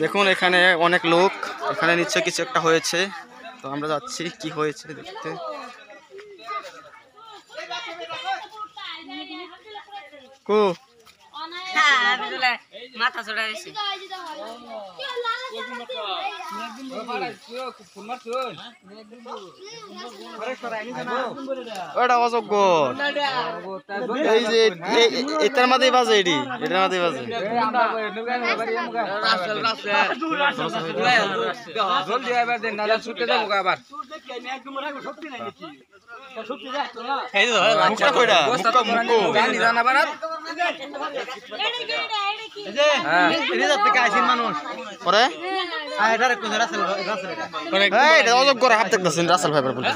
দেখুন এখানে অনেক লোক, এখানে নিশ্চয় কিছু একটা হয়েছে, তো আমরা যাচ্ছি কি হয়েছে দেখতে। কো মাথা চড়াইছি ওটা অযোগ্য, এই যে এটার মাঝেই বাজে, এটার মাঝেই বাজে। অযোগ্য হাত দেখতেছেন রাসেল ভাই বলে।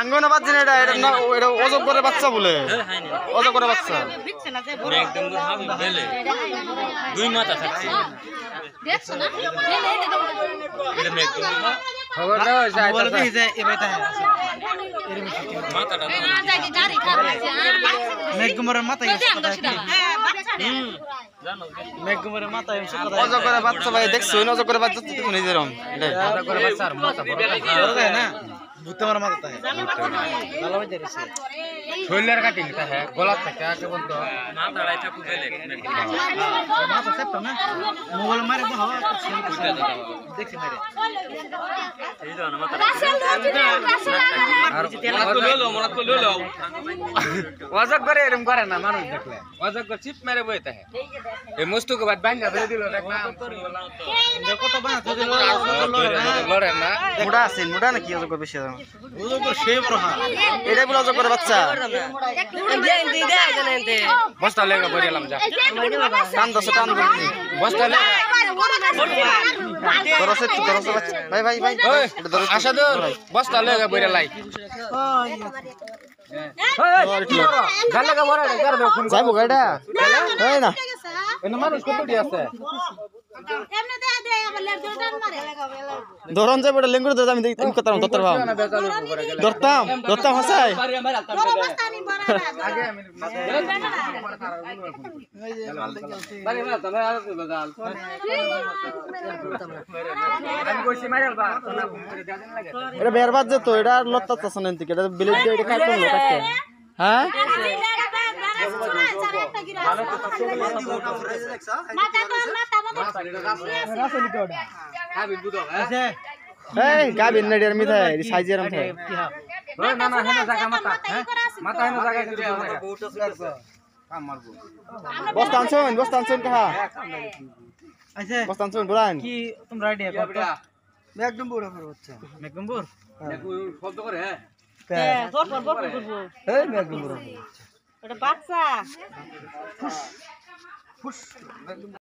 আঙ্গনা বাচ্চা এটা অযোগ্যের বাচ্চা বলে, অযোগ্যের বাচ্চা দুই মাথা থাকছে। অজগরের বাচ্চা ভাই দেখছো, অজগরের বাচ্চা নিজেরম শরীরের কাটিং গলার থেকে মোবাইল মারে অজগরে এরকম করে না মানুষ দেখলে, অজগর চিপ মেরে বইতে হয় এই মস্তুকে বাদ বাইঙ্গা ধরে দিল কত লড়ে না মোটা আছেন, মোটা নাকি অজগর বেশি এটাই বলে অজগরের বাচ্চা। বস্তা লেগে বইলাম যা টান দশ টান বস্তা লেগে ভাই ভাই ভাই আশা দূর বস্তা লেগে বইরা লাই যাইব গাড়িটা না মানুষ কতটি আছে ধরন যাবো লেঙ্গুর ধরে আমি করতাম ধরতাম ধরতাম হাসাই এটা বেরবাদ যেত, এটা লত্তা এটা বিলেট এটা কাটতাম কাটতে। হ্যাঁ এই গাবিন না এর মিঠাই এর সাইজের মিঠাই না না হেনা জায়গা মাথা মাথা হেনা জায়গা দিতে কাম মারবো। বস্তা আনছুন কাহা আচ্ছা বস্তা আনছুন বলান কি তোমরা আইডিয়া করো একদম বড় বড় হচ্ছে একদম বড় শব্দ করে হ্যাঁ ধর করব এই একদম বড় এটা বাচ্চা ফুস ফুস